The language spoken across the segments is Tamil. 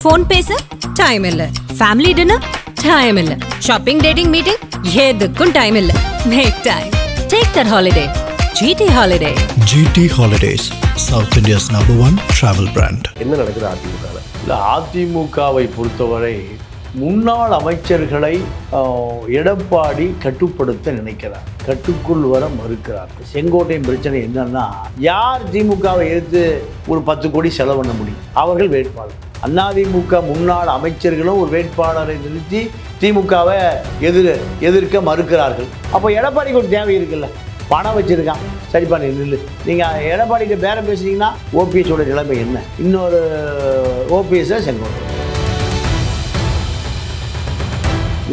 phone பேச டைம் இல்ல, family dinner டைம் இல்ல, shopping dating meeting எதுக்கும் டைம் இல்ல. Make time. Take that holiday. GT Holiday. GT Holidays, South India's #1 travel brand. என்ன நடக்குது அதிமுகவில்? இல்லை, அதிமுகவை பொறுத்தவரை முன்னாள் அமைச்சர்களை எடப்பாடி கட்டுப்படுத்த நினைக்கிறார், கட்டுக்குள் வர மறுக்கிறார். செங்கோட்டையின் பிரச்சனை என்னன்னா, யார் திமுகவை எதிர்த்து ஒரு 10 கோடி செலவு பண்ண முடியும்? அவர்கள் வேட்பாளர். அதிமுக முன்னாள் அமைச்சர்களும் ஒரு வேட்பாளரை நிறுத்தி திமுகவை எதிர்க்க மறுக்கிறார்கள். அப்போ எடப்பாடிக்கு ஒரு தேவை இருக்குல்ல, பணம் வச்சிருக்கான், சரிப்பா நீ நில்லு. நீங்கள் எடப்பாடிக்கு பேரம் பேசுனீங்கன்னா ஓபிஎஸோட நிலைமை என்ன? இன்னொரு ஓபிஎஸ்ஸை செங்கோட்டை.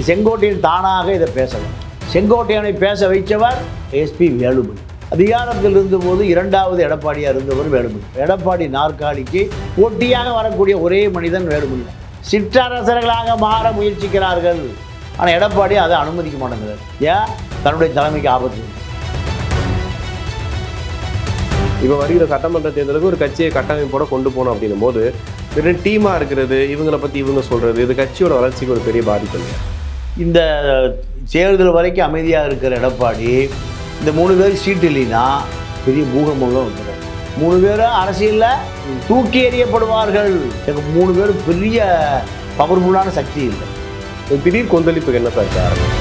செங்கோட்டையன் தானாக இதை பேசலாம். செங்கோட்டையனை பேச வைத்தவர் எஸ்பி வேலுமணி. அதிகாரத்தில் இருந்தபோது 2வது எடப்பாடியாக இருந்தவர் வேலுமணி. எடப்பாடி நாற்காலிக்கு போட்டியாக வரக்கூடிய ஒரே மனிதன் வேலுமணி. சிற்றரசர்களாக மாற முயற்சிக்கிறார்கள். ஆனால் எடப்பாடி அதை அனுமதிக்க மாட்டேங்கிறார். ஏன்? தன்னுடைய தலைமைக்கு ஆபத்து. இப்போ வருகிற சட்டமன்ற தேர்தலுக்கு ஒரு கட்சியை கட்டமைப்போட கொண்டு போகணும் அப்படின்னும் போது வெறும் டீமாக இருக்கிறது, இவங்களை பற்றி இவங்க சொல்கிறது, இது கட்சியோட வளர்ச்சிக்கு ஒரு பெரிய பாதிப்பு இல்லை. இந்த தேர்தல் வரைக்கும் அமைதியாக இருக்கிற எடப்பாடி இந்த 3 பேர் சீட்டு இல்லைன்னா பெரிய பூகம்பங்களும் வந்துடும். 3 பேரும் அரசியலில் தூக்கி எறியப்படுவார்கள். 3 பேரும் பெரிய பவர்ஃபுல்லான சக்தி இல்லை. திடீர் கொந்தளிப்புக்கு என்ன சார் காரணம்?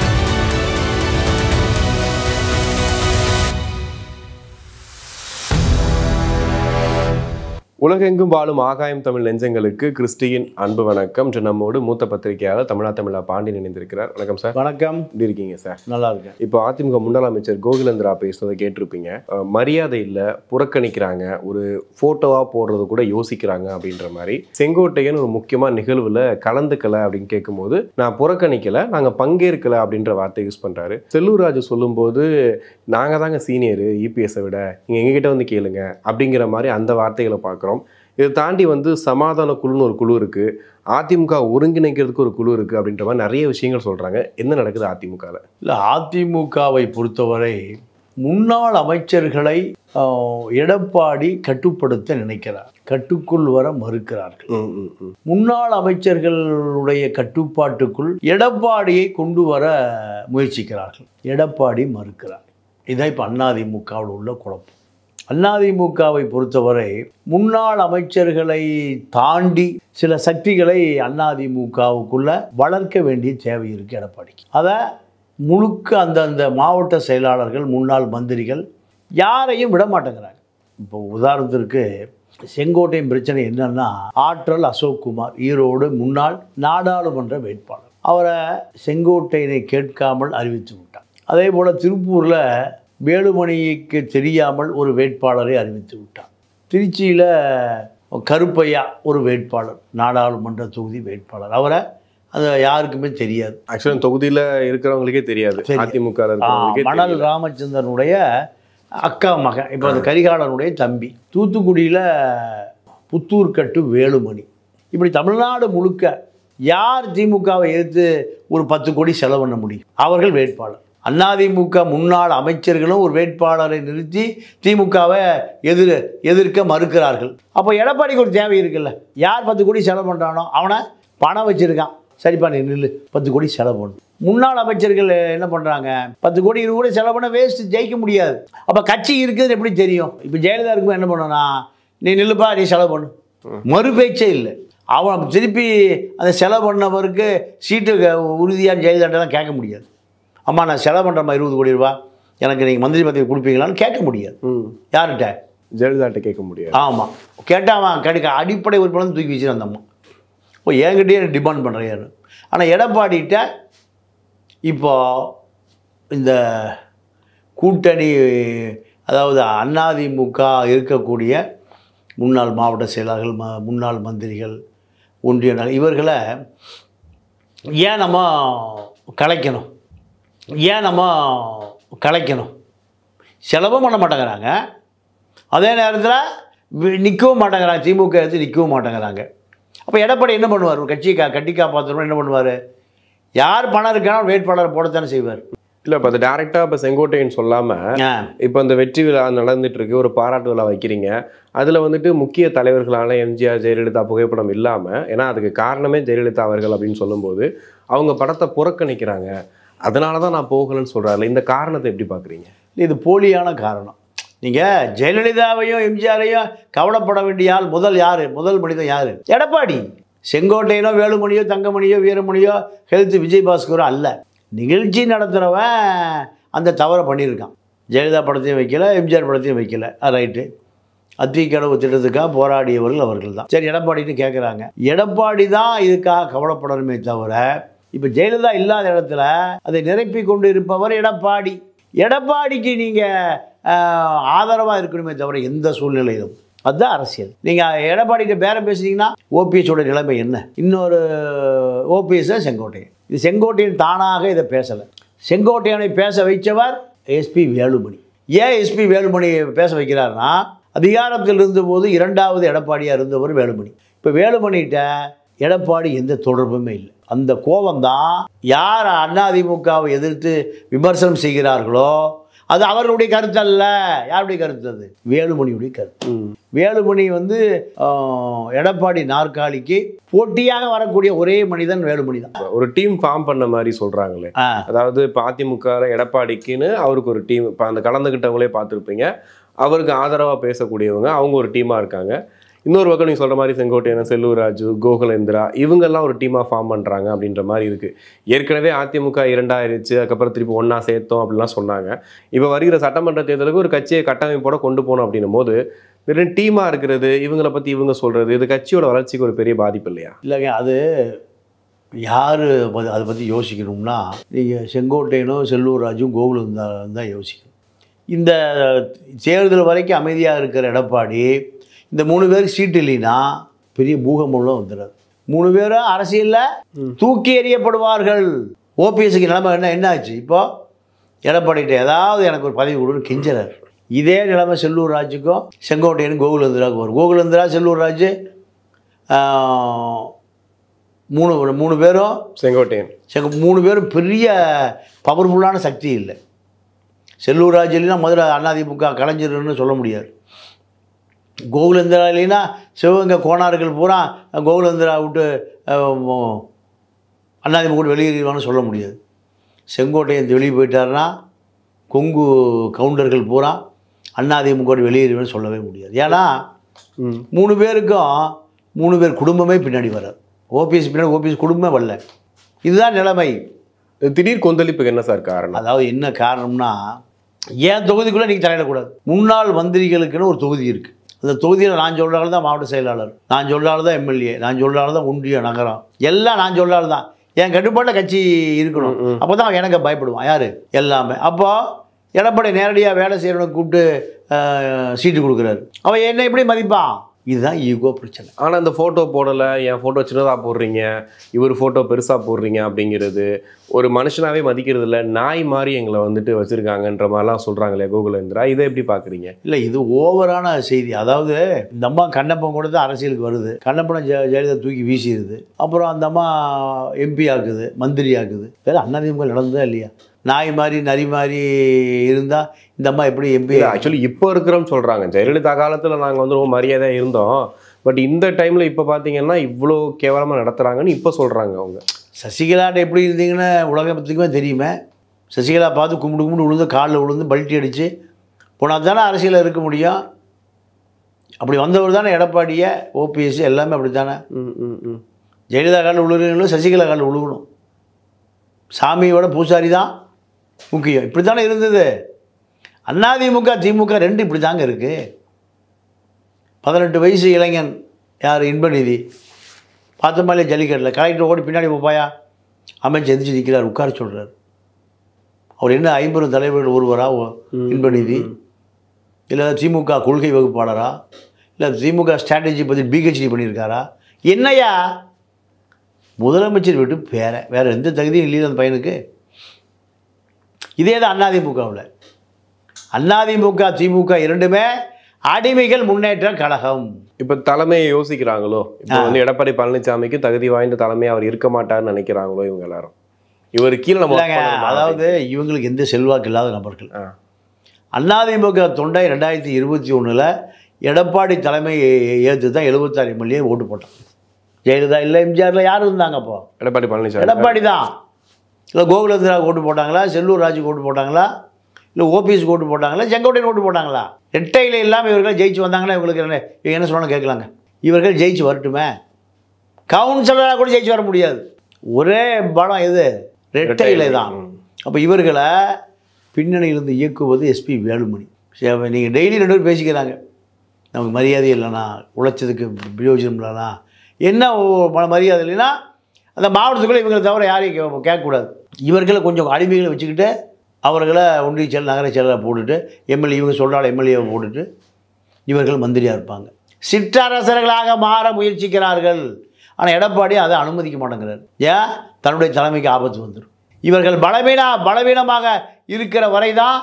உலகெங்கும் வாழும் ஆகாயம் தமிழ் நெஞ்சங்களுக்கு கிறிஸ்டியின் அன்பு வணக்கம். நம்மோடு மூத்த பத்திரிகையாளர் தமிழா பாண்டியன் இணைந்திருக்கிறார். வணக்கம் சார். வணக்கம். எப்படி இருக்கீங்க சார்? நல்லா இருக்கேன். இப்போ அதிமுக முன்னாள் அமைச்சர் கோகுலேந்திரா பேசுறதை கேட்டிருப்பீங்க. மரியாதை இல்லை, புறக்கணிக்கிறாங்க, ஒரு போட்டோவா போடுறது கூட யோசிக்கிறாங்க அப்படின்ற மாதிரி. செங்கோட்டையன் ஒரு முக்கியமான நிகழ்வுல கலந்துக்கல அப்படின்னு கேட்கும்போது, நான் புறக்கணிக்கல, நாங்க பங்கேற்கல அப்படின்ற வார்த்தை யூஸ் பண்றாரு. செல்லூர் ராஜு சொல்லும்போது, நாங்க தாங்க சீனியர் இபிஎஸை விட, நீங்க எங்ககிட்ட வந்து கேளுங்க அப்படிங்கிற மாதிரி அந்த வார்த்தைகளை பார்க்குறோம். இதை தாண்டி சமாதான குழுன்னு ஒரு குழு இருக்கு, அதிமுக ஒருங்கிணைக்கிறதுக்கு ஒரு குழு இருக்கு அப்படின்ற மாதிரி நிறைய விஷயங்கள் சொல்றாங்க. என்ன நடக்குது அதிமுகவில்? இல்லை, அதிமுகவை பொறுத்தவரை முன்னாள் அமைச்சர்களை எடப்பாடி கட்டுப்படுத்த நினைக்கிறார், கட்டுக்குள் வர மறுக்கிறார்கள். முன்னாள் அமைச்சர்களுடைய கட்டுப்பாட்டுக்குள் எடப்பாடியை கொண்டு வர முயற்சிக்கிறார்கள். எடப்பாடி மறுக்கிறார். இதான் இப்போ அதிமுகவில் உள்ள குழப்பம். அதிமுகவை பொறுத்தவரை முன்னாள் அமைச்சர்களை தாண்டி சில சக்திகளை அதிமுகவுக்குள்ள வளர்க்க வேண்டிய தேவை இருக்குது எடப்பாடிக்கு. அதை முழுக்க அந்த மாவட்ட செயலாளர்கள், முன்னாள் மந்திரிகள் யாரையும் விட மாட்டேங்கிறாங்க. இப்போ உதாரணத்திற்கு செங்கோட்டையின் பிரச்சனை என்னன்னா, ஆற்றல் அசோக்குமார் ஈரோடு முன்னாள் நாடாளுமன்ற வேட்பாளர், அவரை செங்கோட்டையனை கேட்காமல் அறிவித்து விட்டார். அதே போல் திருப்பூரில் வேலுமணிக்கு தெரியாமல் ஒரு வேட்பாளரை அறிவித்து விட்டார். திருச்சியில் கருப்பையா ஒரு வேட்பாளர், நாடாளுமன்ற தொகுதி வேட்பாளர், அவரை அது யாருக்குமே தெரியாது. ஆக்சுவலாக தொகுதியில் இருக்கிறவங்களுக்கே தெரியாது. அதிமுக மணல் ராமச்சந்திரனுடைய அக்கா மகன், இப்போ அந்த கரிகாலனுடைய தம்பி. தூத்துக்குடியில் புத்தூர்கட்டு வேலுமணி. இப்படி தமிழ்நாடு முழுக்க யார் திமுகவை எதிர்த்து ஒரு 10 கோடி செலவு பண்ண முடியும்? அவர்கள் வேட்பாளர். அதிமுக முன்னாள் அமைச்சர்களும் ஒரு வேட்பாளரை நிறுத்தி திமுகவை எதிர்க்க மறுக்கிறார்கள். அப்போ எடப்பாடிக்கு ஒரு தேவை இருக்குல்ல, யார் 10 கோடி செலவு பண்ணுறானோ அவனை பணம் வச்சுருக்கான், சரிப்பா நீ நில்லு, 10 கோடி செலவு பண்ணு. முன்னாள் அமைச்சர்கள் என்ன பண்ணுறாங்க? 10 கோடி 20 கோடி செலவு பண்ண வேஸ்ட்டு, ஜெயிக்க முடியாது. அப்போ கட்சி இருக்குதுன்னு எப்படி தெரியும்? இப்போ ஜெயலலிதா இருக்கும் என்ன பண்ணனா, நீ நில்லுப்பா, நீ செலவு பண்ணு, மறு பேச்சே இல்லை. அவன் திருப்பி அந்த செலவு பண்ணவருக்கு சீட்டு உறுதியாக ஜெயலலிதாட்டெல்லாம் கேட்க முடியாது. அம்மா நான் செலவு பண்ணுறம்மா 20 கோடி ரூபா, எனக்கு நீங்கள் மந்திரி பதவி கொடுப்பீங்களான்னு கேட்க முடியாது. யார்கிட்ட? ஜெயலலிதாட்ட கேட்க முடியாது. ஆமாம், கேட்டால் அவன் கிடைக்க அடிப்படை உறுப்பினர் தூக்கி வச்சுட்டு அந்த அம்மா இப்போ என்கிட்டயே டிமாண்ட் பண்ணுறேன். ஆனால் எடப்பாடிகிட்ட இப்போ இந்த கூட்டணி, அதாவது அதிமுக இருக்கக்கூடிய முன்னாள் மாவட்ட செயலாளர்கள், முன்னாள் மந்திரிகள், ஒன்றிய இவர்களை ஏன் நம்ம கலைக்கணும், செலவும் பண்ண மாட்டேங்கிறாங்க. அதே நேரத்தில் நிற்கவும் மாட்டேங்கிறாங்க, திமுக எடுத்து நிற்கவும் மாட்டேங்கிறாங்க. அப்போ எடப்பாடி என்ன பண்ணுவார்? ஒரு கட்சியை கட்டி காப்பாற்றணும் என்ன பண்ணுவார்? யார் பணம் இருக்கானோ வேட்பாளரை போடத்தானே செய்வார். இல்லை இப்போ அது டேரெக்டாக இப்போ செங்கோட்டையன் சொல்லாமல் இப்போ அந்த வெற்றி விழா நடந்துட்டு இருக்கு, ஒரு பாராட்டு விழா வைக்கிறீங்க, அதில் வந்துட்டு முக்கிய தலைவர்களான எம்ஜிஆர் ஜெயலலிதா புகைப்படம் இல்லாமல், ஏன்னா அதுக்கு காரணமே ஜெயலலிதா அவர்கள் அப்படின்னு சொல்லும்போது அவங்க படத்தை புறக்கணிக்கிறாங்க, அதனால தான் நான் போகலன்னு சொல்கிறாரு. இந்த காரணத்தை எப்படி பார்க்குறீங்க? இது போலியான காரணம். நீங்கள் ஜெயலலிதாவையும் எம்ஜிஆரையும் கவலைப்பட வேண்டிய ஆள் முதல் மனிதன் யார்? எடப்பாடி. செங்கோட்டையனோ வேலுமணியோ தங்கமணியோ வீரமணியோ ஹெல்த் விஜயபாஸ்கரோ அல்ல. நிகழ்ச்சி நடத்துகிறவன் அந்த தவறை பண்ணியிருக்கான். ஜெயலலிதா படத்தையும் வைக்கல, எம்ஜிஆர் படத்தையும் வைக்கல, ரைட்டு. அத்திக்கடவு திட்டத்துக்காக போராடியவர்கள் அவர்கள் தான். சரி, எடப்பாடின்னு கேட்குறாங்க. எடப்பாடி தான் இதுக்காக கவலைப்படணுமே தவிர, இப்போ ஜெயலலிதா இல்லாத இடத்துல அதை நிரப்பி கொண்டு இருப்பவர் எடப்பாடி. எடப்பாடிக்கு நீங்கள் ஆதரவாக இருக்கணுமே தவிர எந்த சூழ்நிலையிலும். அதுதான் அரசியல். நீங்கள் எடப்பாடிகிட்ட பேரம் பேசுனீங்கன்னா ஓபிஎஸோட நிலைமை என்ன? இன்னொரு ஓபிஎஸ்ஸை செங்கோட்டையன். இது செங்கோட்டையன் தானாக இதை பேசலை. செங்கோட்டையனை பேச வைத்தவர் எஸ்பி வேலுமணி. ஏன் எஸ்பி வேலுமணி பேச வைக்கிறாருன்னா, அதிகாரத்தில் இருந்தபோது இரண்டாவது எடப்பாடியாக இருந்தவர் வேலுமணி. இப்போ வேலுமணிகிட்ட எடப்பாடி எந்த தொடர்புமே இல்லை. அந்த கோபம்தான் யார் அதிமுகவை எதிர்த்து விமர்சனம் செய்கிறார்களோ அது அவர்களுடைய கருத்து அல்ல. யாருடைய கருத்து? அது வேலுமணியுடைய கருத்து. வேலுமணி எடப்பாடி நாற்காலிக்கு போட்டியாக வரக்கூடிய ஒரே மனிதன் வேலுமணி தான். ஒரு டீம் ஃபார்ம் பண்ண மாதிரி சொல்றாங்களே, அதாவது இப்போ அதிமுக எடப்பாடிக்குன்னு அவருக்கு ஒரு டீம், இப்போ அந்த கலந்துக்கிட்டவங்களே பார்த்துருப்பீங்க, அவருக்கு ஆதரவாக பேசக்கூடியவங்க அவங்க ஒரு டீமாக இருக்காங்க. இன்னொரு பக்கம் நீங்கள் சொல்கிற மாதிரி செங்கோட்டையன், செல்லூர் ராஜு, கோகுலேந்திரா இவங்கெல்லாம் ஒரு டீமாக ஃபார்ம் பண்ணுறாங்க அப்படின்ற மாதிரி இருக்குது. ஏற்கனவே அதிமுக 2 ஆயிடுச்சு, அதுக்கப்புறம் திருப்பி 1 சேர்த்தோம் அப்படிலாம் சொன்னாங்க. இப்போ வருகிற சட்டமன்ற தேர்தலுக்கு ஒரு கட்சியை கட்டமைப்போட கொண்டு போகணும் அப்படின்னும் போது வெறும் டீமாக இருக்கிறது, இவங்களை பற்றி இவங்க சொல்கிறது, இது கட்சியோட வளர்ச்சிக்கு ஒரு பெரிய பாதிப்பு இல்லையா? இல்லைங்க, அது யார் அதை பற்றி யோசிக்கணும்னா, நீங்கள் செங்கோட்டையனோ செல்லூர் ராஜும் கோகுலேந்திராவும் தான் யோசிக்கணும். இந்த தேர்தல் வரைக்கும் அமைதியாக இருக்கிற எடப்பாடி இந்த 3 பேருக்கு சீட்டு இல்லைன்னா பெரிய பூகம்பம்லாம் வந்துடாது. 3 பேரும் அரசியலில் தூக்கி எறியப்படுவார்கள். ஓபிஎஸ்க்கு நிலைமை என்ன ஆச்சு? இப்போ எடப்பாடிகிட்ட ஏதாவது எனக்கு ஒரு பதவி கொடுன்னு கெஞ்சறார். இதே நிலைமை செல்லூர் ராஜுக்கும் செங்கோட்டையனும் கோகுலேந்திராவுக்கு வரும். கோகுலேந்திரா செல்லூர் ராஜு 3 பேரும் செங்கோட்டையன் 3 பேரும் பெரிய பவர்ஃபுல்லான சக்தி இல்லை. செல்லூர் ராஜு இல்லைன்னா மதுரை அதிமுக கலைஞர்னு சொல்ல முடியாது. கோகுலேந்திரா இல்லைன்னா சிவகங்கை கோணார்கள் பூரா கோகுலேந்திரா விட்டு அதிமுக கூட வெளியேறிவான்னு சொல்ல முடியாது. செங்கோட்டையன் வெளியே போயிட்டாருன்னா கொங்கு கவுண்டர்கள் பூரா அதிமுக வெளியேறிவான்னு சொல்லவே முடியாது. ஏன்னா 3 பேருக்கும் 3 பேர் குடும்பமே பின்னாடி வராது. ஓபிஎஸ் பின்னாடி ஓபிஎஸ் குடும்பமே வரல. இதுதான் நிலைமை. திடீர் கொந்தளிப்புக்கு என்ன சார் காரணம்? அதாவது என்ன காரணம்னா, ஏன் தொகுதிக்குள்ளே நீங்கள் தலையிடக்கூடாது. முன்னாள் மந்திரிகளுக்குன்னு ஒரு தொகுதி இருக்குது. அந்த தொகுதியில் நான் சொல்கிறாள் தான் மாவட்ட செயலாளர், நான் சொல்கிறாள் தான் எம்எல்ஏ, நான் சொல்கிறாள் தான் ஒன்றிய நகரம், எல்லாம் நான் சொல்கிறாள் தான். என் கட்டுப்பாட்டில் கட்சி இருக்கணும். அப்போ தான் எனக்கு பயப்படுவான் யார்? எல்லாமே. அப்போ எடப்பாடி நேரடியாக வேலை செய்கிறவனுக்கு கூப்பிட்டு சீட்டு கொடுக்குறாரு. அவன் என்ன எப்படி மதிப்பான்? இதுதான் ஈகோ பிரச்சனை. ஆனால் இந்த ஃபோட்டோ போடலை, என் ஃபோட்டோ சின்னதாக போடுறீங்க, இவர் ஃபோட்டோ பெருசாக போடுறீங்க அப்படிங்கிறது ஒரு மனுஷனாகவே மதிக்கிறது இல்லை, நாய் மாதிரி எங்களை வந்துட்டு வச்சுருக்காங்கன்ற மாதிரிலாம் சொல்கிறாங்களே கோகுலேந்திரா, இதை எப்படி பார்க்குறீங்க? இல்லை, இது ஓவரான செய்தி. அதாவது இந்த அம்மா கண்ணப்பன் கூட தான் அரசியலுக்கு வருது. கண்ணப்பனை ஜெயலலிதா தூக்கி வீசிடுது. அப்புறம் அந்த அம்மா எம்பி ஆக்குது, மந்திரி ஆக்குது. வேறு அதிமுக நடந்ததா இல்லையா? நாய் மாதிரி நரி மாதிரி இருந்தால் இந்த அம்மா எப்படி எம்பி? ஆக்சுவலி இப்போ இருக்கிறோம்னு சொல்கிறாங்க. ஜெயலலிதா காலத்தில் நாங்கள் ரொம்ப மரியாதையாக இருந்தோம், பட் இந்த டைமில் இப்போ பார்த்தீங்கன்னா இவ்வளோ கேவலமாக நடத்துகிறாங்கன்னு இப்போ சொல்கிறாங்க அவங்க. சசிகலாட்ட எப்படி இருந்தீங்கன்னு உலகத்துக்குமே தெரியுமே. சசிகலா பார்த்து கும்பிட்டு விழுந்து காலில் விழுந்து பல்ட்டி அடித்து போனால் தானே அரசியலில் இருக்க முடியும். அப்படி வந்தவர் தானே எடப்பாடியை, ஓபிஎஸ் எல்லாமே அப்படி தானே. ஜெயலலிதா காலில் விழுகிறீங்களும் சசிகலா காலில் விழுகணும். சாமியோட பூசாரி தான் முக்கியம். இப்படி தானே இருந்தது. அதிமுக திமுக 2 இப்படி தாங்க இருக்குது. 18 வயசு இளைஞன் யார்? இன்பநிதி. பார்த்தமாலே ஜல்லிக்கட்டில் கலெக்டர் ஓடி பின்னாடி போப்பாயா அமைச்சு எந்திரிச்சு நிற்கிறார், உட்கார சொல்கிறார். அவர் என்ன 50 தலைவர்கள் ஒருவரா இன்பநிதி? இல்லை திமுக கொள்கை வகுப்பாளரா? இல்லை திமுக ஸ்ட்ராட்டஜி பற்றி பிஹெச்டி பண்ணியிருக்காரா? என்னையா முதலமைச்சர் விட்டு வேறு எந்த தகுதியும் இல்லையா அந்த பையனுக்கு? இதே தான் அதிமுகவில். அதிமுக திமுக 2மே அடிமைகள் முன்னேற்ற கழகம். இப்போ தலைமையை யோசிக்கிறாங்களோ? இப்போ எடப்பாடி பழனிசாமிக்கு தகுதி வாய்ந்த தலைமை அவர் இருக்க மாட்டார்னு நினைக்கிறாங்களோ இவங்க எல்லாரும்? இவர் கீழே நம்ம இல்லைங்க, அதாவது இவங்களுக்கு எந்த செல்வாக்கு இல்லாத நபர்கள். அதிமுக தொண்டை 2021 எடப்பாடி தலைமை ஏற்று தான் 76 எம்எல்ஏ ஓட்டு போட்டான். ஜெயலலிதா இல்லை, எம்ஜிஆரில் யார் இருந்தாங்க அப்போ? எடப்பாடி பழனிசாமி. எடப்பாடி தான். இல்லை கோகுலேந்திரா ஓட்டு போட்டாங்களா, செல்லூர் ராஜுக்கு ஓட்டு போட்டாங்களா, இல்லை ஓபிஎஸ்க்கு ஓட்டு போட்டாங்களா, செங்கோட்டையன் ஓட்டு போட்டாங்களா? ரெட்டையில் இல்லாமல் இவர்கள் ஜெயிச்சு வந்தாங்கன்னா இவங்களுக்கு என்ன சொல்லணும் கேட்கலாங்க. இவர்கள் ஜெயிச்சு வரட்டுமே, கவுன்சிலராக கூட ஜெயிச்சு வர முடியாது. ஒரே பலம் எது? ரெட்டையிலே தான். அப்போ இவர்களை பின்னணியிலிருந்து இயக்குவது எஸ்பி வேலுமணி. நீங்கள் டெய்லி 2 பேர் பேசிக்கிறாங்க, நமக்கு மரியாதை இல்லைண்ணா, உழைச்சதுக்கு பிரயோஜனம் இல்லைண்ணா. என்ன மரியாதை இல்லைன்னா அந்த மாவட்டத்துக்குள்ளே இவங்களை தவிர யாரையும் கேட்கக்கூடாது. இவர்களை கொஞ்சம் அடிமைகளை வச்சுக்கிட்டு அவர்களை ஒன்றிய செயல் நகர செயலாளர் போட்டுட்டு எம்எல்ஏ இவங்க சொல்கிறாள் எம்எல்ஏவை போட்டுட்டு இவர்கள் மந்திரியாக இருப்பாங்க. சிற்றரசர்களாக மாற முயற்சிக்கிறார்கள். ஆனால் எடப்பாடி அதை அனுமதிக்க மாட்டேங்கிறார். ஏன்? தன்னுடைய தலைமைக்கு ஆபத்து வந்துடும். இவர்கள் பலவீனமாக இருக்கிற வரை தான்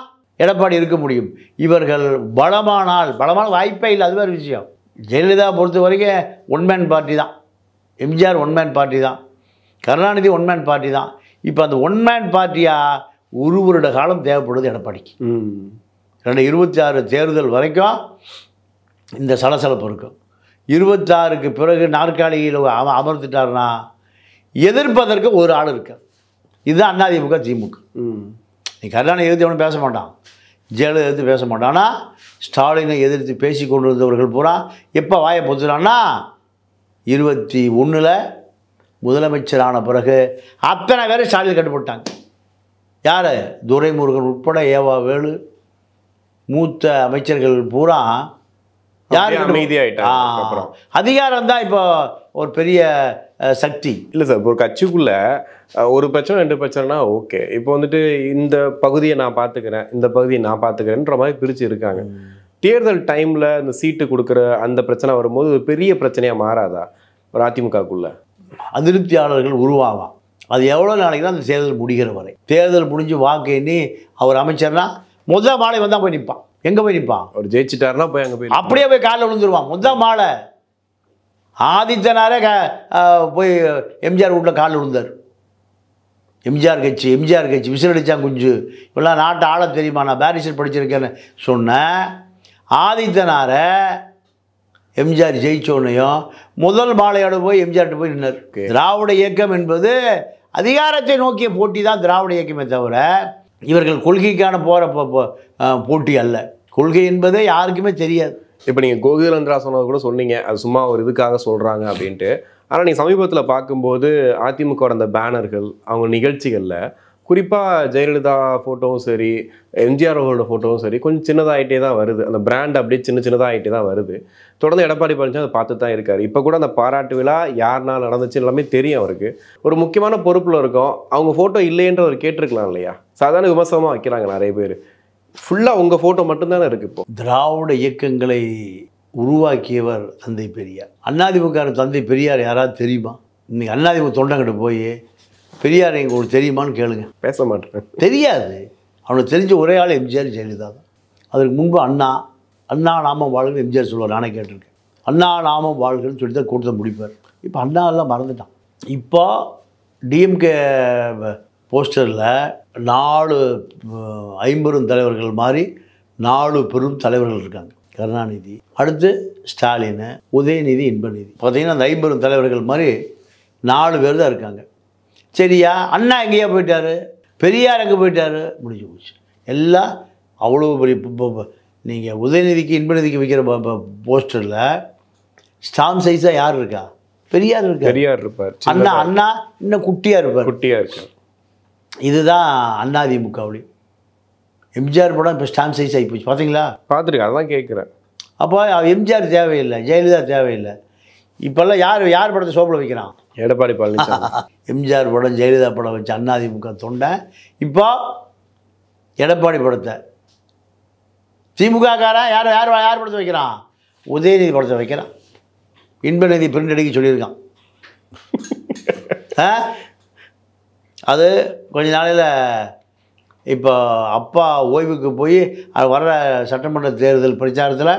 எடப்பாடி இருக்க முடியும். இவர்கள் பலமான வாய்ப்பே இல்லை. அது வேறு விஷயம். ஜெயலலிதா பொறுத்த வரைக்கும் ஒன்மேன் பார்ட்டி தான், எம்ஜிஆர் ஒன்மேன் பார்ட்டி தான், கருணாநிதி ஒன்மேன் பார்ட்டி தான். இப்போ அந்த ஒன்மேன் பார்ட்டியாக ஒரு வருட காலம் தேவைப்படுது எடப்பாடிக்கு. 2026 தேர்தல் வரைக்கும் இந்த சலசலப்பு இருக்கும். 26க்கு பிறகு நாற்காலியில் அமர்ந்துட்டார்னா எதிர்ப்பதற்கு ஒரு ஆள் இருக்கு. இதுதான் அதிமுக திமுக. நீ கருணாநிதி எதிர்த்து எவனும் பேச மாட்டான், ஜெயலலிதா எதிர்த்து பேச மாட்டான். ஆனால் ஸ்டாலினை எதிர்த்து பேசி கொண்டு இருந்தவர்கள் பூரா எப்போ வாயை பொத்துறான்னா 21 முதலமைச்சரான பிறகு அத்தனை பேர் ஸ்டாலின் கட்டுப்பட்டாங்க. யார்? துரைமுருகன் உட்பட ஏவா வேலு மூத்த அமைச்சர்கள் பூரா யார் அமைதியாயிட்டாங்க. அதிகாரம் தான் இப்போ ஒரு பெரிய சக்தி. இல்லை சார், இப்போ ஒரு கட்சிக்குள்ள ஒரு பிரச்சனை 2 பிரச்சனைனா ஓகே, இப்போ வந்துட்டு இந்த பகுதியை நான் பார்த்துக்கிறேன், இந்த பகுதியை நான் பார்த்துக்கிறேன்ற மாதிரி பிரித்து இருக்காங்க. தேர்தல் டைமில் இந்த சீட்டு கொடுக்குற அந்த பிரச்சனை வரும்போது ஒரு பெரிய பிரச்சனையாக மாறாதா ஒரு அதிமுகக்குள்ள? அதிருப்தியாளர்கள் உருவாகும். அது எவ்வளோ நாளைக்கு தான் அந்த தேர்தல் முடிகிற வரை. தேர்தல் முடிஞ்சு வாக்கு எண்ணி அவர் அமைச்சர்னா முதல் மாலை வந்தால் போய் நிற்பான். எங்கே போய் நிற்பான்? அவர் ஜெயிச்சிட்டாருன்னா போய் அங்கே போய் அப்படியே போய் காலில் விழுந்துருவான். முதல் மாலை ஆதித்தனாரே போய் எம்ஜிஆர் வீட்டில் காலில் விழுந்தார். எம்ஜிஆர் கட்சி விசில் அடித்தான் குஞ்சு, இப்பெல்லாம் நாட்டை ஆள தெரியுமா, நான் பேரிஸ்டர் படிச்சிருக்கேன்னு சொன்னேன். ஆதித்தனாரை எம்ஜிஆர் ஜெயிச்சோன்னையும் முதல் மாலையோடு போய் எம்ஜிஆர்கிட்ட போய் நின்னார். திராவிட இயக்கம் என்பது அதிகாரத்தை நோக்கிய போட்டி தான் திராவிட இயக்கமே தவிர இவர்கள் கொள்கைக்கான போட்டி அல்ல. கொள்கை என்பதே யாருக்குமே தெரியாது. இப்போ நீங்கள் கோகுலேந்திரா சொன்னது கூட சொன்னீங்க, அது சும்மா ஒரு இதுக்காக சொல்கிறாங்க அப்படின்ட்டு. ஆனால் நீங்கள் சமீபத்தில் பார்க்கும்போது அதிமுகவோட அந்த பேனர்கள், அவங்க நிகழ்ச்சிகளில் குறிப்பாக ஜெயலலிதா ஃபோட்டோவும் சரி, எம்ஜிஆர் அவர்களோட ஃபோட்டோவும் சரி, கொஞ்சம் சின்னதாகிட்டே தான் வருது. அந்த பிராண்ட் அப்படியே சின்னதாகிட்டே தான் வருது. தொடர்ந்து எடப்பாடி பழனிசாமி அதை பார்த்து தான் இருக்கார். இப்போ கூட அந்த பாராட்டு விழா யாருனால் நடந்துச்சு எல்லாமே தெரியும் அவருக்கு. ஒரு முக்கியமான பொறுப்பில் இருக்கும், அவங்க ஃபோட்டோ இல்லைன்ற ஒரு கேட்டிருக்கலாம் இல்லையா? சாதாரண விமர்சனமாக வைக்கிறாங்க நிறைய பேர். ஃபுல்லாக உங்கள் ஃபோட்டோ மட்டும்தானே இருக்குது. இப்போ திராவிட இயக்கங்களை உருவாக்கியவர் தந்தை பெரியார். அதிமுக தந்தை பெரியார் யாராவது தெரியுமா? இன்னைக்கு அதிமுக தொண்டங்கிட்ட போய் பெரியார் எங்களுக்கு தெரியுமான்னு கேளுங்க, பேச மாட்டேன். தெரியாது. அவனுக்கு தெரிஞ்ச ஒரே ஆள் எம்ஜிஆர் ஜெயலலிதா தான். அதற்கு முன்பு அண்ணா நாமம் வாழ்கன்னு எம்ஜிஆர் சொல்லுவார், நானே கேட்டிருக்கேன். அண்ணா நாமம் வாழ்கன்னு சொல்லி தான் கூட்டத்தை முடிப்பார். இப்போ அண்ணா எல்லாம் மறந்துட்டான். இப்போ டிஎம்கே போஸ்டரில் 4 ஐம்பெரும் தலைவர்கள் மாதிரி 4 பெரும் தலைவர்கள் இருக்காங்க. கருணாநிதி, அடுத்து ஸ்டாலின், உதயநிதி, இன்பநிதி. பார்த்தீங்கன்னா அந்த 5 தலைவர்கள் மாதிரி 4 பேர் தான் இருக்காங்க. சரியா? அண்ணா எங்கேயா போயிட்டார், பெரியார் எங்கே போயிட்டார், முடிஞ்சு போச்சு எல்லாம். அவ்வளோ பெரிய நீங்கள் உதயநிதிக்கு இன்பநிதிக்கு வைக்கிற போஸ்டரில் ஸ்டாம்ப் சைஸாக யார் இருக்கா? பெரியார் இருக்கா? பெரியார் இருப்பார். அண்ணா இன்னும் குட்டியாக இருக்கார். இதுதான் அதிமுகவுலையும். எம்ஜிஆர் படம் இப்போ ஸ்டாம்ப் சைஸ் ஆகி போச்சு, பார்த்தீங்களா? பார்த்துருக்கேன், அதான் கேட்குறேன். அப்போ எம்ஜிஆர் தேவையில்லை, ஜெயலலிதா தேவையில்லை. இப்போல்லாம் யார் படத்தை சோப்பில் வைக்கிறான்? எடப்பாடி பழனிசாமி. எம்ஜிஆர் படம் ஜெயலலிதா படம் வச்சு அதிமுக தொண்டை. இப்போ எடப்பாடி படத்தை திமுககாரன் யார் படத்தை வைக்கிறான்? உதயநிதி படத்தை வைக்கிறான். இன்பநிதி பிரிண்ட் அடிக்க சொல்லியிருக்கான். அது கொஞ்ச நாளையில் இப்போ அப்பா ஓய்வுக்கு போய் அது வர்ற சட்டமன்ற தேர்தல் பிரச்சாரத்தில்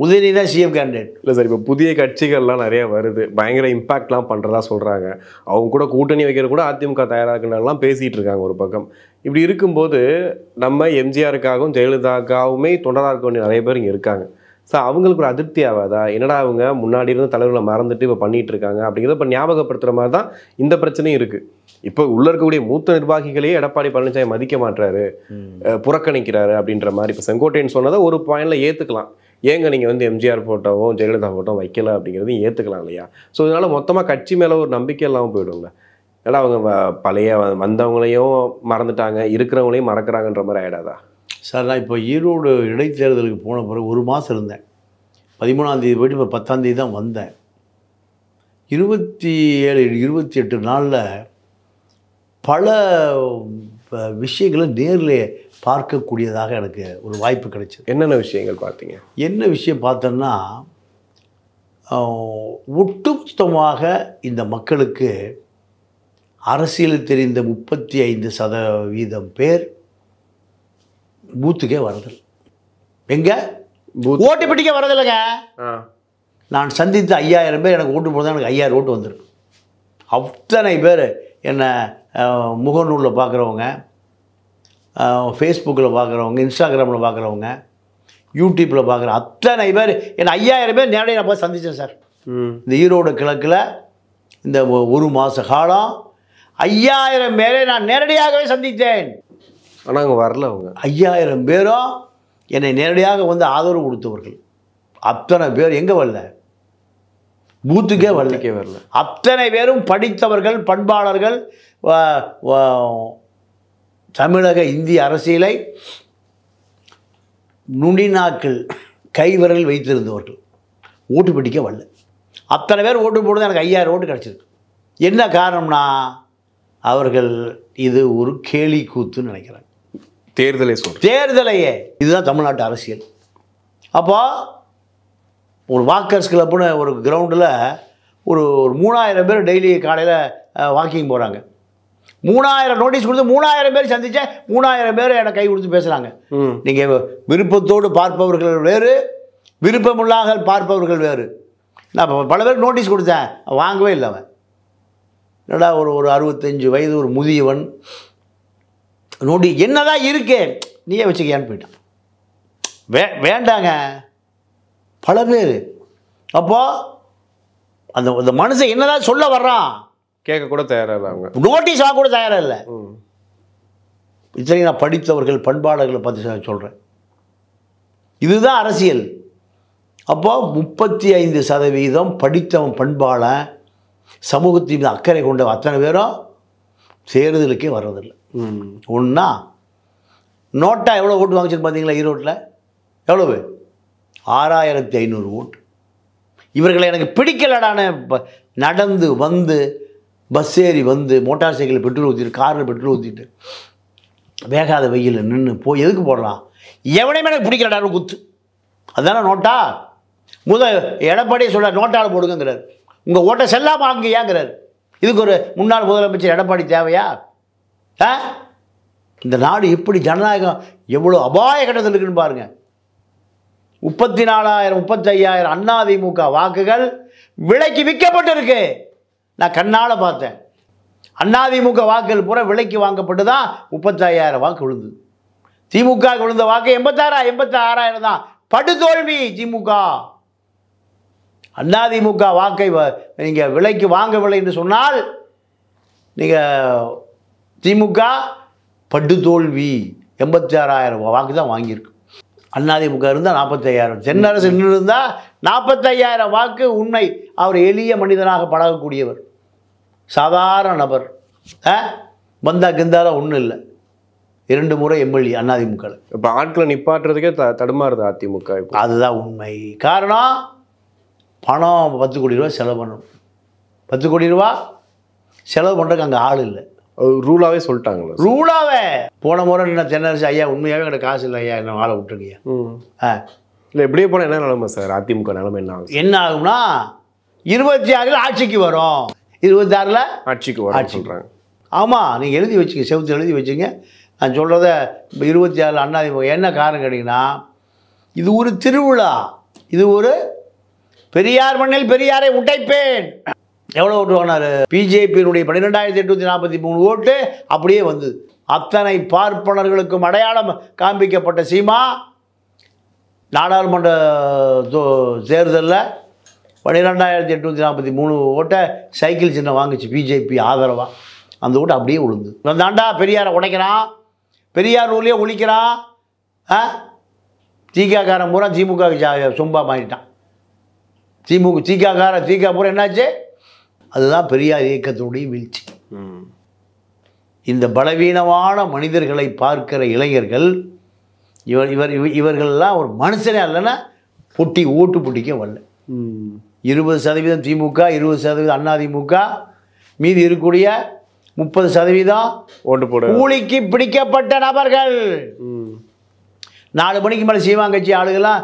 உதயநிதி தான் சிஎம் கேண்டிடேட். இல்லை சார், இப்போ புதிய கட்சிகள்லாம் நிறைய வருது, பயங்கர இம்பாக்ட்லாம் பண்ணுறதா சொல்கிறாங்க. அவங்க கூட கூட்டணி வைக்கிற கூட அதிமுக தயாராகுனாலாம் பேசிகிட்டு இருக்காங்க ஒரு பக்கம். இப்படி இருக்கும்போது நம்ம எம்ஜிஆருக்காகவும் ஜெயலலிதாவுக்காகவுமே தொண்டராக இருக்க வேண்டிய நிறைய பேர் இங்கே இருக்காங்க. ஸோ அவங்களுக்கு ஒரு அதிருப்தி ஆகாதா? என்னடா அவங்க முன்னாடி இருந்த தலைவர்களை மறந்துட்டு இப்போ பண்ணிகிட்டு இருக்காங்க அப்படிங்கிறத இப்போ ஞாபகப்படுத்துகிற மாதிரி தான் இந்த பிரச்சனையும் இருக்குது. இப்போ உள்ள இருக்கக்கூடிய மூத்த நிர்வாகிகளையே எடப்பாடி பழனிசாமி மதிக்க மாட்டுறாரு, புறக்கணிக்கிறாரு அப்படின்ற மாதிரி. இப்போ செங்கோட்டையன் சொன்னதை ஒரு பாயிண்டில் ஏற்றுக்கலாம். ஏங்க நீங்கள் வந்து எம்ஜிஆர் ஃபோட்டோவும் ஜெயலலிதா ஃபோட்டோவும் வைக்கல அப்படிங்கிறதையும் ஏற்றுக்கலாம் இல்லையா? ஸோ இதனால் மொத்தமாக கட்சி மேலே ஒரு நம்பிக்கை இல்லாமல் போயிடும்ல. ஏன்னா அவங்க பழைய வந்தவங்களையும் மறந்துட்டாங்க, இருக்கிறவங்களையும் மறக்கிறாங்கன்ற மாதிரி ஆகிடாதா? சார், நான் இப்போ ஈரோடு இடைத்தேர்தலுக்கு போன பிறகு 1 மாதம் இருந்தேன். 13ஆம் தேதி போய்ட்டு இப்போ 10ஆம் தேதி தான் வந்தேன். 27 28 நாளில் பல விஷயங்களை நேரில் பார்க்கக்கூடியதாக எனக்கு ஒரு வாய்ப்பு கிடைச்சது. என்னென்ன விஷயங்கள் பார்த்தீங்க? என்ன விஷயம் பார்த்தோன்னா, ஒட்டுமொத்தமாக இந்த மக்களுக்கு அரசியல் தெரிந்த 35% பேர் பூத்துக்கே வரதில்லை. எங்க ஓட்டு பெட்டிக்க வரதில்லைங்க. நான் சந்தித்த 5000 பேர் எனக்கு ஓட்டு போடுறதா எனக்கு 5000 ஓட்டு வந்திருக்கு. அத்தனை பேர் என்னை முகநூலில் பார்க்குறவங்க, ஃபேஸ்புக்கில் பார்க்குறவங்க, இன்ஸ்டாகிராமில் பார்க்குறவங்க, யூடியூப்பில் பார்க்குற அத்தனை பேர் என்னை 5000 பேர் நேரடியாக நான் போய் சந்தித்தேன் சார். இந்த ஈரோடு கிழக்கில் இந்த 1 மாத காலம் 5000 பேரை நான் நேரடியாகவே சந்தித்தேன். ஆனால் அங்கே வரல. அவங்க 5000 பேரும் என்னை நேரடியாக வந்து ஆதரவு கொடுத்தவர்கள். அத்தனை பேர் எங்கே வரல? பூத்துக்கே வரல. அத்தனை பேரும் படித்தவர்கள், பண்பாளர்கள், தமிழக இந்திய அரசியலை நுனிநாக்கள் கைவிரல் வைத்திருந்தவர்கள். ஓட்டு பிடிக்க வரல. அத்தனை பேர் ஓட்டு போடுறது எனக்கு 5000 ஓட்டு கிடச்சிருக்கு. என்ன காரணம்னா, அவர்கள் இது ஒரு கேலி கூத்துன்னு நினைக்கிறாங்க. தேர்தலையே இதுதான் தமிழ்நாட்டு அரசியல். அப்போ ஒரு வாக்கர்ஸ் கிளப்புன்னு ஒரு கிரவுண்டில் ஒரு 3000 பேர் டெய்லி காலையில் வாக்கிங் போகிறாங்க. 3000 நோட்டீஸ் கொடுத்து 3000 பேர் சந்தித்தேன். 3000 பேர் என்னை கை கொடுத்து பேசுகிறாங்க. நீங்கள் விருப்பத்தோடு பார்ப்பவர்கள் வேறு, விருப்பமில்லாத பார்ப்பவர்கள் வேறு. நான் பல பேர் நோட்டீஸ் கொடுத்தேன், வாங்கவே இல்லை. அவன் என்னடா ஒரு 65 வயது ஒரு முதியவன் நோட்டி என்னதான் இருக்கே நீயே வச்சுக்கியான்னு போயிட்டான். வேண்டாங்க பல பேர். அப்போது அந்த மனுஷன் என்னதான் சொல்ல வர்றான் கேட்க கூட தயாராக, அவங்க நோட்டீஸ் ஆக கூட தயாராக இல்லை. இத்தனை நான் படித்தவர்கள், பண்பாளர்களை பற்றி சொல்கிறேன். இதுதான் அரசியல். அப்போது 35% படித்தவன், பண்பாளன், சமூகத்தின் மீது அக்கறை கொண்ட அத்தனை பேரும் தேர்தலுக்கே வர்றதில்லை. ஒன்றா நோட்டா எவ்வளோ ஓட்டு வாங்கிச்சுன்னு பார்த்தீங்களா? ஈரோட்டில் எவ்வளவு? 6500 ஓட்டு. இவர்களை எனக்கு பிடிக்கலடான நடந்து வந்து, பஸ் ஏறி வந்து, மோட்டார் சைக்கிளில் பெட்ரோல் ஊற்றிட்டு, காரில் பெட்ரோல் ஊற்றிட்டு, வேகாத வெயிலில் நின்று போய் எதுக்கு போடலாம்? எவனையுமே எனக்கு பிடிக்கலடான குத்து. அதுதானே நோட்டா? எடப்பாடியே சொல்ல நோட்டால் போடுங்கிறார். உங்கள் ஓட்டை செல்லாமல் ஆங்குயாங்கிறார். இதுக்கு ஒரு முன்னாள் முதலமைச்சர் எடப்பாடி தேவையா? இந்த நாடு எப்படி ஜனநாயகம் எவ்வளோ அபாய கட்டத்தில் இருக்குன்னு பாருங்கள். 34,000 35,000 அதிமுக வாக்குகள் விலைக்கு விற்கப்பட்டிருக்கு. நான் கண்ணால் பார்த்தேன். அதிமுக வாக்குகள் பூரா விலைக்கு வாங்கப்பட்டு தான் 35,000 வாக்கு விழுந்தது. திமுக விழுந்த வாக்கு 86,000 தான். படுதோல்வி திமுக. அதிமுக வாக்கை நீங்கள் விலைக்கு வாங்கவில்லை என்று சொன்னால் நீங்கள் திமுக படுதோல்வி. 86,000 வாக்கு தான் வாங்கியிருக்கு. அதிமுக இருந்தால் 45,000, தென்னரசு இருந்தால் 45,000 வாக்கு. உண்மை. அவர் எளிய மனிதனாக பழகக்கூடியவர், சாதாரண நபர். வந்தா கிந்தால ஒன்றும் இல்லை. 2 முறை எம்எல்ஏ அதிமுக. இப்போ ஆட்களை நிப்பாட்டுறதுக்கே தடுமாறுது அதிமுக. அதுதான் உண்மை. காரணம் பணம் 10 கோடி ரூபா செலவு பண்ணணும். 10 கோடி ரூபா செலவு பண்ணுறதுக்கு அங்கே ஆள் இல்லை. ரூலாகவே சொல்லிட்டாங்களா? ரூலாகவே. போன முறை என்ன தென்னரசு, ஐயா உண்மையாகவே எனக்கு காசு இல்லை ஐயா, என்ன ஆளை விட்டுருக்கீங்க. இல்லை எப்படியே போனால் என்ன நிலைமை சார்? அதிமுக நிலைமை என்ன ஆகும்? என்ன ஆகும்னா 26 ஆட்சிக்கு வரும். 26 ஆட்சிக்கு வரும் சொல்கிறாங்க. ஆமாம், நீங்கள் எழுதி வச்சுங்க, செவுத்து எழுதி வச்சுங்க. நான் சொல்கிறத 26 அதிமுக. என்ன காரணம் கேட்டிங்கன்னா, இது ஒரு திருவிழா. இது ஒரு பெரியார் மண்ணில் பெரியாரை உடைப்பேன். எவ்வளோ ஓட்டு வாங்கினார்? பிஜேபியினுடைய 12,843 ஓட்டு அப்படியே வந்தது. அத்தனை பார்ப்பனர்களுக்கும் அடையாளம் காண்பிக்கப்பட்ட சீமா நாடாளுமன்ற தேர்தலில் 12,843 ஓட்டை சைக்கிள் சின்னம் வாங்கிச்சு பிஜேபி ஆதரவாக. அந்த ஓட்டு அப்படியே விழுந்து. தாண்டா பெரியாரை உடைக்கிறான், பெரியார் ஊர்லேயே ஒழிக்கிறான். தீகாக்காரன் பூரா திமுக சொம்பா மாறிட்டான். தீகா பூரா என்னாச்சு? அதுதான் பெரியார் இயக்கத்துடைய வீழ்ச்சி. இந்த பலவீனமான மனிதர்களை பார்க்கிற இளைஞர்கள் இவர்கள்லாம் ஒரு மனுஷனே அல்லனா ஓட்டு பிடிக்க வரல. 20% திமுக, 20% அதிமுக, மீதி இருக்கக்கூடிய 30% ஓட்டு போட கூலிக்கு பிடிக்கப்பட்ட நபர்கள். 4 மணிக்கு மேலே சீமாங்கட்சி ஆளுகள்லாம்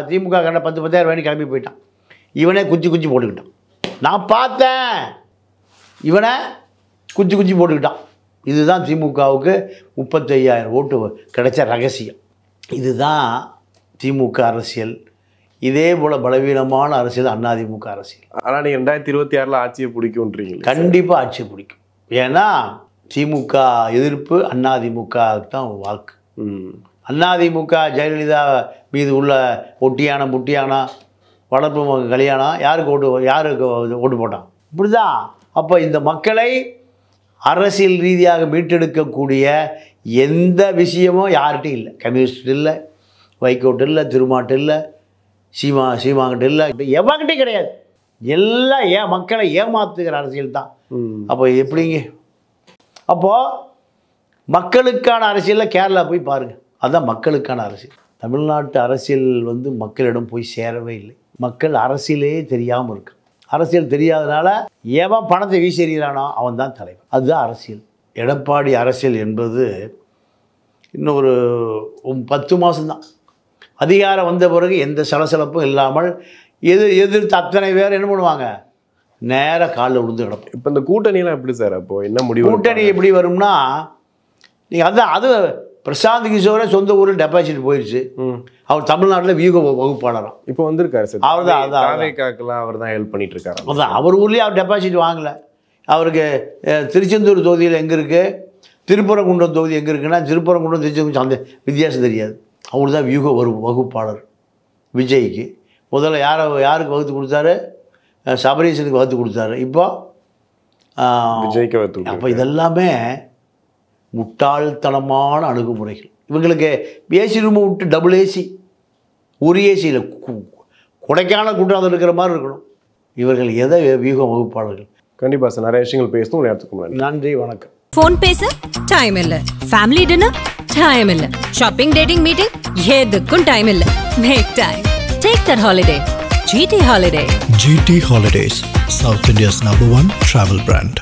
திமுக கண்ட 10,000 வேணி கிளம்பி போயிட்டான். இவனே குச்சி போட்டுக்கிட்டான். நான் பார்த்தேன், இவனை குச்சி போட்டுக்கிட்டான். இதுதான் திமுகவுக்கு 35,000 ஓட்டு கிடைச்ச ரகசியம். இதுதான் திமுக அரசியல். இதே போல் பலவீனமான அரசியல் அதிமுக அரசியல். ஆனால் நீங்கள் 2026 ஆட்சியை பிடிக்கும்ன்றீங்க? கண்டிப்பாக ஆட்சியை பிடிக்கும். ஏன்னா திமுக எதிர்ப்பு அதிமுகவுக்கு தான் வாக்கு. அதிமுக ஜெயலலிதா மீது உள்ள ஒட்டியான முட்டியானா வளர்ப்பு கல்யாணம் யாருக்கு ஓட்டு போட்டான்? இப்படி தான். அப்போ இந்த மக்களை அரசியல் ரீதியாக மீட்டெடுக்கக்கூடிய எந்த விஷயமும் யார்கிட்டையும் இல்லை. கம்யூனிஸ்ட் இல்லை, வைகோட்டு இல்லை, திருமாட்டு இல்லை, சீமாங்கிட்ட இல்லை, எவங்கிட்டையும் கிடையாது. எல்லாம் மக்களை ஏமாத்துகிற அரசியல் தான். அப்போ எப்படிங்க? அப்போது மக்களுக்கான அரசியலில் கேரளா போய் பாருங்கள். அதுதான் மக்களுக்கான அரசியல். தமிழ்நாட்டு அரசியல் மக்களிடம் போய் சேரவே இல்லை. மக்கள் அரசியலே தெரியாமல் இருக்கு. அரசியல் தெரியாதனால எவன் பணத்தை வீசெறிகிறானோ அவன் தான் தலைவர். அதுதான் அரசியல். எடப்பாடி அரசியல் என்பது இன்னும் ஒரு 10 மாதம்தான். அதிகாரம் வந்த பிறகு எந்த சலசலப்பும் இல்லாமல் எதிர்த்து அத்தனை பேர் என்ன பண்ணுவாங்க? நேராக காலில் விழுந்து கிடப்போம். இப்போ இந்த கூட்டணியெல்லாம் எப்படி சார்? அப்போது என்ன முடிவு? கூட்டணி எப்படி வரும்னா, நீங்கள் அது பிரசாந்த் கிஷோரே சொந்த ஊரில் டெபாசிட் போயிடுச்சு. அவர் தமிழ்நாட்டில் வியூக வகுப்பாளராம். இப்போ வந்திருக்காரு சார். அவர் தான் ஹெல்ப் பண்ணிட்டு இருக்காரு. அதான் அவர் ஊர்லேயே அவர் டெபாசிட் வாங்கலை. அவருக்கு திருச்செந்தூர் தொகுதியில் எங்கே இருக்குது, திருப்பரங்குன்றம் தொகுதி எங்கே இருக்குன்னா, திருப்பரங்குன்றம் திருச்செந்தூர் அந்த வித்தியாசம் தெரியாது. அவர் தான் வியூக வகுப்பாளர் விஜய்க்கு. முதல்ல யாருக்கு வகுத்து கொடுத்தாரு? சபரீசனுக்கு வகுத்து கொடுத்தாரு. இப்போ விஜய்க்கு வகுத்து. அப்போ இதெல்லாமே முட்டாள்தனமான அணுகுமுறைகள். இவங்களுக்கு ஏசி ரூமை விட்டு டபுள் ஏசி, ஒரு ஏசியில் கொடைக்கான கூட்டம் இருக்கிற மாதிரி இருக்கணும். இவர்கள் எதை வியூகம் வகுப்பாளர்கள்? கண்டிப்பாக சார், நிறைய விஷயங்கள் பேசணும். நேரத்துக்கு நன்றி, வணக்கம். ஃபோன் பேச டைம் இல்ல, ஃபேமிலி டின்னர் டைம் இல்ல, ஷாப்பிங் டேட்டிங் மீட்டிங் எதுக்கும் டைம் இல்ல. Make time. Take that holiday. GT Holiday. GT Holidays, South India's #1 travel brand.